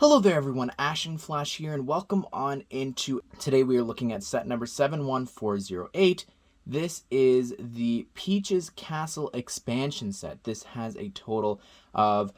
Hello there everyone, Ashnflash here, and welcome on into, today we are looking at set number 71408. This is the Peach's Castle expansion set. This has a total of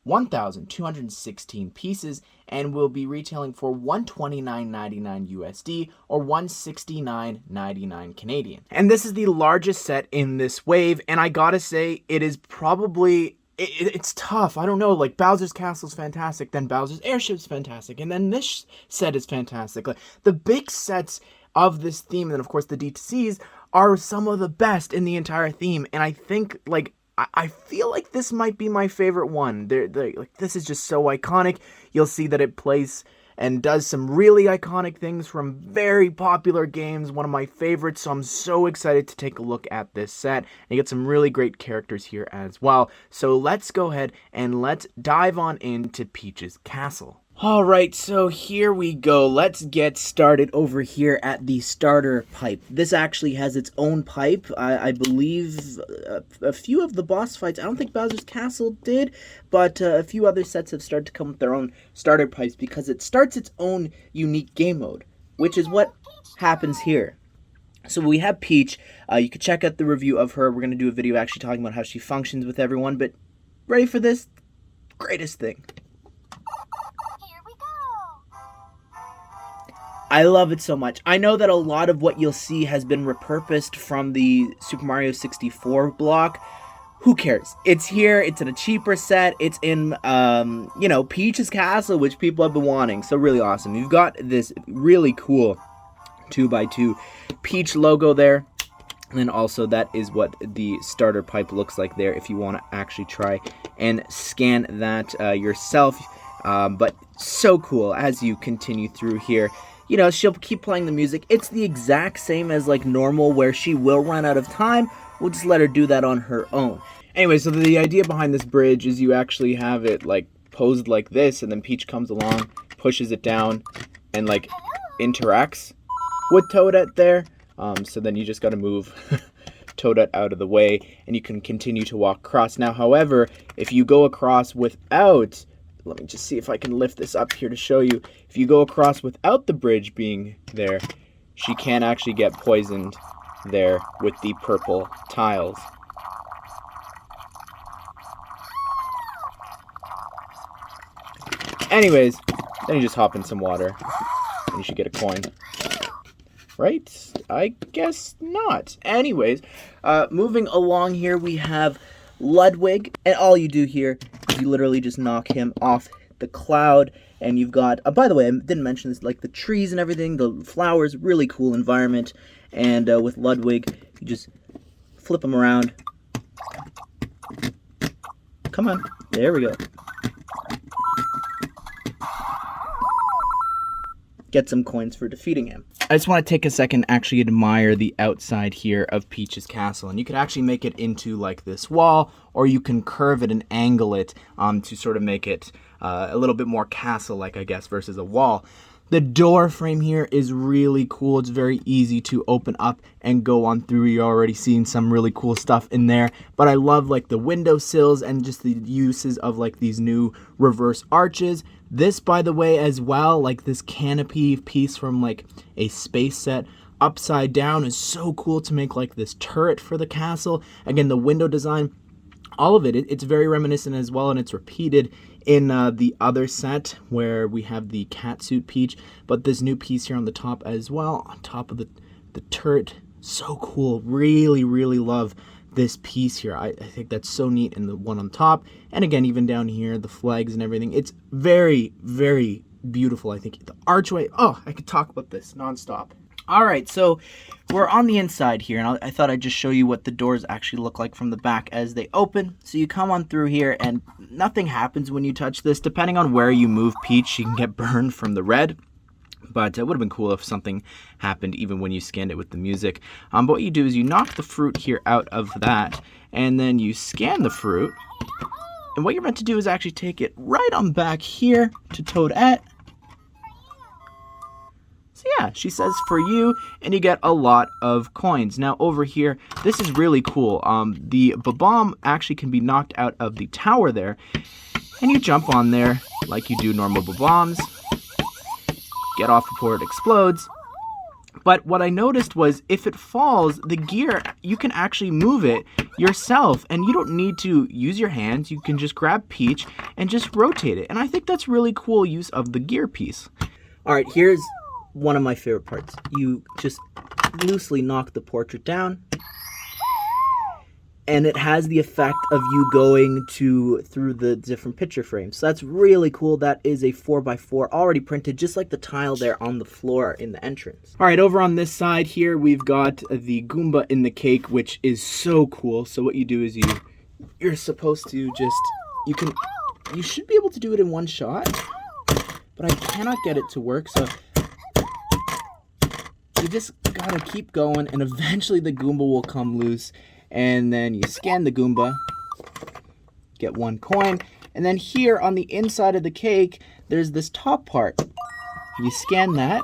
1,216 pieces and will be retailing for $129.99 USD or $169.99 Canadian. And this is the largest set in this wave, and I gotta say, it is probably... It's tough. I don't know. Like, Bowser's Castle's fantastic, then Bowser's Airship's fantastic, and then this set is fantastic. Like, the big sets of this theme, and then of course the D2Cs, are some of the best in the entire theme. And I think, like, I feel like this might be my favorite one. Like, this is just so iconic. You'll see that it plays and does some really iconic things from very popular games, one of my favorites, so I'm so excited to take a look at this set, and you get some really great characters here as well. So let's go ahead and let's dive on into Peach's Castle. Alright, so here we go. Let's get started over here at the starter pipe. This actually has its own pipe. I believe a few of the boss fights, I don't think Bowser's Castle did, but a few other sets have started to come with their own starter pipes because it starts its own unique game mode, which is what happens here. So we have Peach. You can check out the review of her. We're going to do a video actually talking about how she functions with everyone, but ready for this? Greatest thing. I love it so much. I know that a lot of what you'll see has been repurposed from the Super Mario 64 block. Who cares? It's here, it's in a cheaper set, it's in, you know, Peach's Castle, which people have been wanting. So really awesome. You've got this really cool 2x2 Peach logo there. And then also that is what the starter pipe looks like there if you want to actually try and scan that yourself. But so cool as you continue through here. You know, she'll keep playing the music. It's the exact same as, like, normal, where she will run out of time. We'll just let her do that on her own. Anyway, so the idea behind this bridge is you actually have it, like, posed like this, and then Peach comes along, pushes it down, and, like, interacts with Toadette there. So then you just gotta move Toadette out of the way, and you can continue to walk across. Now, however, if you go across without... Let me just see if I can lift this up here to show you. If you go across without the bridge being there, she can actually get poisoned there with the purple tiles. Anyways, then you just hop in some water, and you should get a coin. Right? I guess not. Anyways, moving along here, we have Ludwig, and all you do here is you literally just knock him off the cloud, and you've got, by the way, I didn't mention this, like the trees and everything, the flowers, really cool environment, and with Ludwig, you just flip him around. Come on, there we go. Get some coins for defeating him. I just want to take a second and actually admire the outside here of Peach's Castle. And you could actually make it into like this wall, or you can curve it and angle it to sort of make it a little bit more castle-like, I guess, versus a wall. The door frame here is really cool. It's very easy to open up and go on through. You're already seeing some really cool stuff in there. But I love like the windowsills and just the uses of like these new reverse arches. This, by the way, as well, like this canopy piece from like a space set upside down is so cool to make like this turret for the castle. Again, the window design, all of it, it's very reminiscent as well, and it's repeated in the other set where we have the catsuit Peach, but this new piece here on the top as well, on top of the turret, so cool. Really, really love this piece here. I think that's so neat, in the one on top, and again, even down here, the flags and everything. It's very, very beautiful. I think the archway, oh, I could talk about this nonstop. All right, so we're on the inside here, and I thought I'd just show you what the doors actually look like from the back as they open. So you come on through here, and nothing happens when you touch this. Depending on where you move Peach, she can get burned from the red. But it would have been cool if something happened even when you scanned it with the music. But what you do is you knock the fruit here out of that, and then you scan the fruit. And what you're meant to do is actually take it right on back here to Toadette. So yeah, she says for you, and you get a lot of coins. Now over here, this is really cool. The bomb actually can be knocked out of the tower there. and you jump on there like you do normal bombs. Get off before it explodes. But what I noticed was if it falls, the gear, you can actually move it yourself, and you don't need to use your hands. You can just grab Peach and just rotate it. And I think that's really cool use of the gear piece. All right, here's one of my favorite parts. You just loosely knock the portrait down, and it has the effect of you going through the different picture frames. So that's really cool. That is a 4x4 already printed, just like the tile there on the floor in the entrance. All right, over on this side here, we've got the Goomba in the cake, which is so cool. So what you do is you're supposed to just, you should be able to do it in one shot, but I cannot get it to work. So you just gotta keep going, and eventually the Goomba will come loose. And then you scan the Goomba, get 1 coin. And then here on the inside of the cake, there's this top part. You scan that,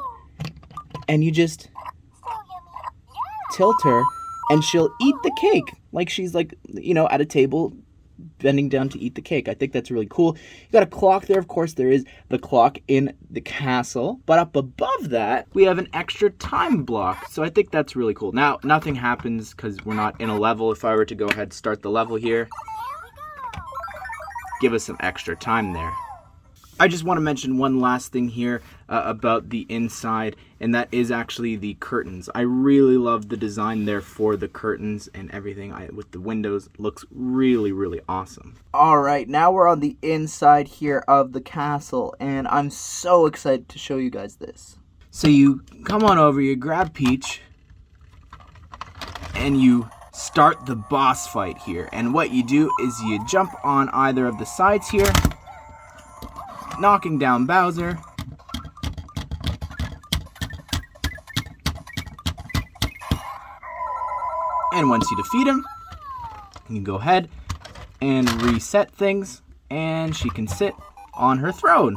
and you just tilt her, and she'll eat the cake. Like she's like, you know, at a table, bending down to eat the cake. I think that's really cool. You got a clock there. Of course, there is the clock in the castle. But up above that, we have an extra time block. So I think that's really cool. Now, nothing happens because we're not in a level. If I were to go ahead and start the level here, give us some extra time there. I just want to mention one last thing here about the inside, and that is actually the curtains. I really love the design there for the curtains and everything with the windows. Looks really, really awesome. All right, now we're on the inside here of the castle, and I'm so excited to show you guys this. So you come on over, you grab Peach, and you start the boss fight here. And what you do is you jump on either of the sides here, knocking down Bowser. And once you defeat him, you can go ahead and reset things, and she can sit on her throne.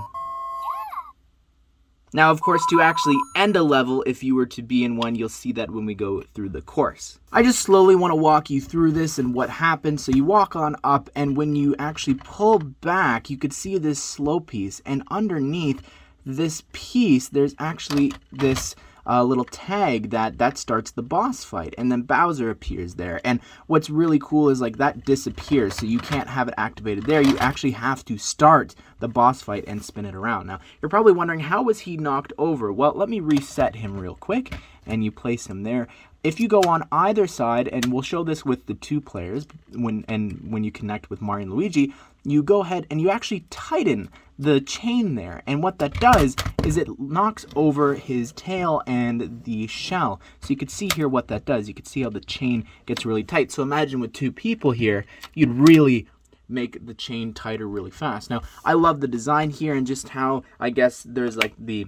Now, of course, to actually end a level, if you were to be in one, you'll see that when we go through the course. I just slowly want to walk you through this and what happens. So you walk on up, and when you actually pull back, you could see this slow piece. And underneath this piece, there's actually this little tag that starts the boss fight, and then Bowser appears there. And what's really cool is like that disappears, so you can't have it activated there. You actually have to start the boss fight and spin it around. Now you're probably wondering, how was he knocked over? Well, let me reset him real quick, and you place him there. If you go on either side, and we'll show this with the 2 players, when you connect with Mario and Luigi, you go ahead and you actually tighten the chain there. And what that does is it knocks over his tail and the shell. So you can see here what that does. You can see how the chain gets really tight. So imagine with 2 people here, you'd really make the chain tighter really fast. Now, I love the design here and just how, I guess, there's like the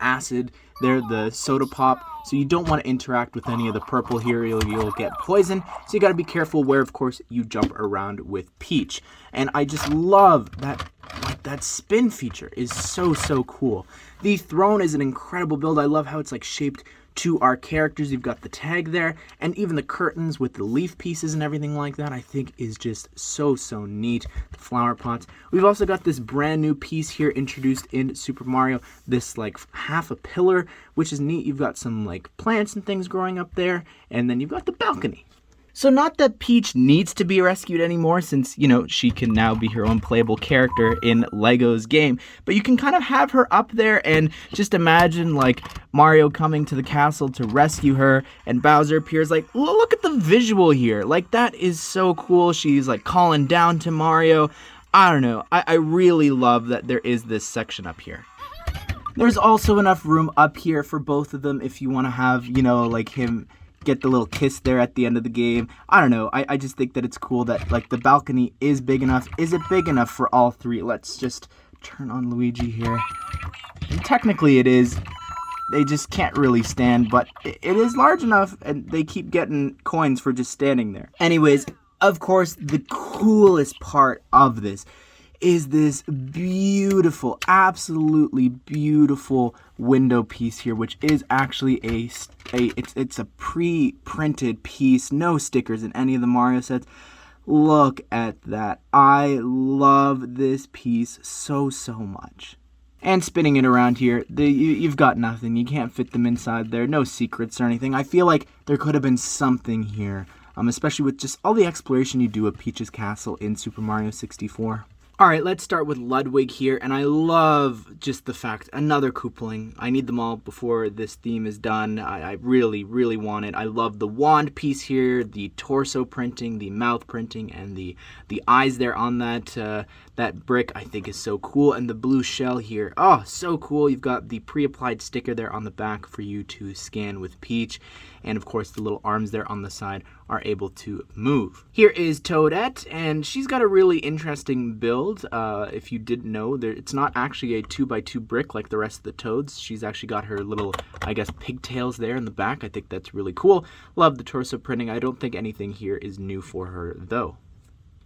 acid there, the soda pop, so you don't want to interact with any of the purple here. You'll get poison, so you got to be careful where, of course, you jump around with Peach. And I just love that spin feature is so cool. The throne is an incredible build. I love how it's like shaped to our characters. You've got the tag there, and even the curtains with the leaf pieces and everything like that, I think is just so neat. The flower pots. We've also got this brand new piece here introduced in Super Mario, this like half a pillar, which is neat. You've got some like plants and things growing up there, and then you've got the balcony. So not that Peach needs to be rescued anymore, since, you know, she can now be her own playable character in Lego's game, but you can kind of have her up there and just imagine like Mario coming to the castle to rescue her, and Bowser appears. Like, look at the visual here. Like, that is so cool. She's like calling down to Mario. I don't know. I really love that there is this section up here. There's also enough room up here for both of them if you want to have, you know, like him get the little kiss there at the end of the game. I don't know. I just think that it's cool that like the balcony is big enough. Is it big enough for all 3? Let's just turn on Luigi here. And technically it is. They just can't really stand, but it is large enough, and they keep getting coins for just standing there. Anyways, of course, the coolest part of this is this beautiful, absolutely beautiful window piece here, which is actually it's a pre-printed piece, no stickers in any of the Mario sets. look at that. I love this piece so much. And spinning it around here, you've got nothing. You can't fit them inside there. No secrets or anything. I feel like there could have been something here, especially with just all the exploration you do of Peach's Castle in Super Mario 64. All right, let's start with Ludwig here, and I love just the fact, another Koopaling. I need them all before this theme is done. I really want it. I love the wand piece here, the torso printing, the mouth printing, and the eyes there on that brick I think is so cool, and the blue shell here. Oh, so cool. You've got the pre-applied sticker there on the back for you to scan with Peach, and of course the little arms there on the side are able to move. Here is Toadette, and she's got a really interesting build. If you didn't know, it's not actually a 2x2 brick like the rest of the Toads. She's actually got her little, I guess, pigtails there in the back. I think that's really cool. Love the torso printing. I don't think anything here is new for her, though.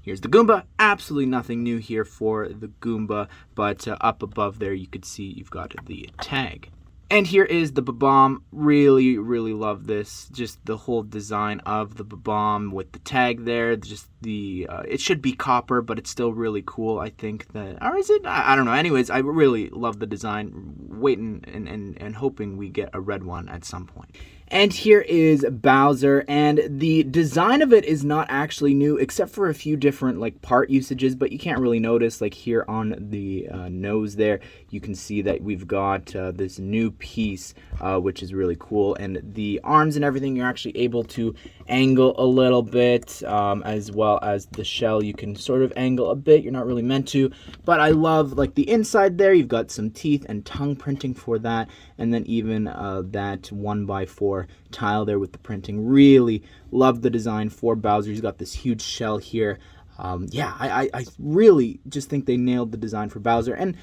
Here's the Goomba. Absolutely nothing new here for the Goomba, but up above there you could see you've got the tag. And here is the Bob-omb. Really love this. Just the whole design of the Bob-omb with the tag there. Just the, it should be copper, but it's still really cool. I think that, or is it? I don't know. Anyways, I really love the design. Waiting and hoping we get a red one at some point. And here is Bowser, and the design of it is not actually new, except for a few different like part usages, but you can't really notice. Like here on the nose there, you can see that we've got this new piece, which is really cool, and the arms and everything you're actually able to angle a little bit, as well as the shell you can sort of angle a bit. You're not really meant to, but I love like the inside there. You've got some teeth and tongue printing for that, and then even that 1x4 tile there with the printing. Really love the design for Bowser. He's got this huge shell here. Yeah, I really just think they nailed the design for Bowser, and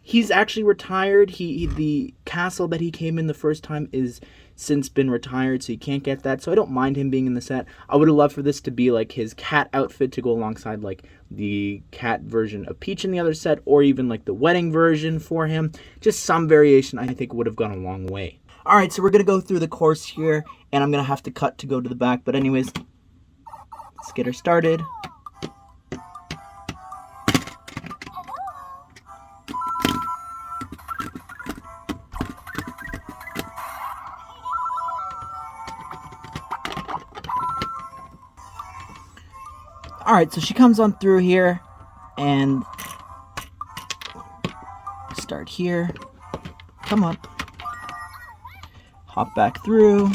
he's actually retired. The castle that he came in the first time is since been retired, so you can't get that. So I don't mind him being in the set. I would have loved for this to be like his cat outfit to go alongside like the cat version of Peach in the other set, or even like the wedding version for him. Just some variation I think would have gone a long way. All right, so we're going to go through the course here, and I'm going to have to cut to go to the back. But anyways, let's get her started. All right, so she comes on through here, and start here. Come on. Hop back through.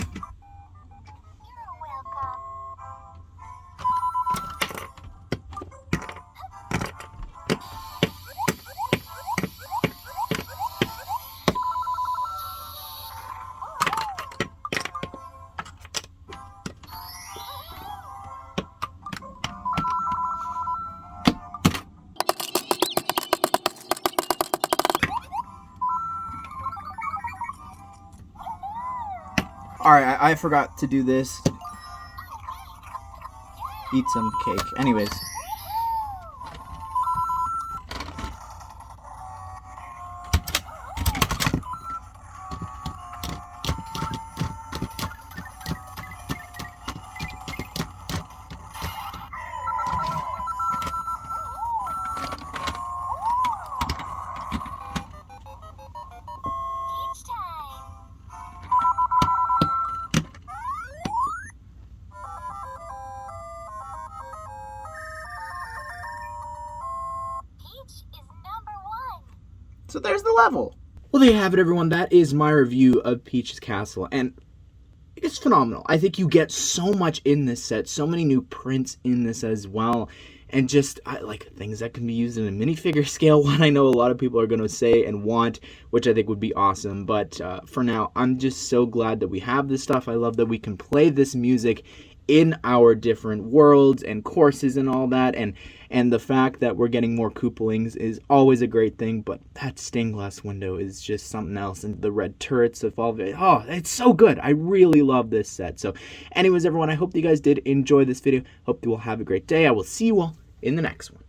Alright, I forgot to do this. Eat some cake. Anyways. So there's the level. Well, there you have it, everyone. That is my review of Peach's Castle, and it's phenomenal. I think you get so much in this set, so many new prints in this as well, and just like things that can be used in a minifigure scale one. I know a lot of people are going to say and want, which I think would be awesome, but for now, I'm just so glad that we have this stuff. I love that we can play this music in our different worlds and courses and all that, and the fact that we're getting more Koopalings is always a great thing, but that stained glass window is just something else, and the red turrets of all of it, oh, it's so good. I really love this set. So anyways, everyone, I hope you guys did enjoy this video. Hope you will have a great day. I will see you all in the next one.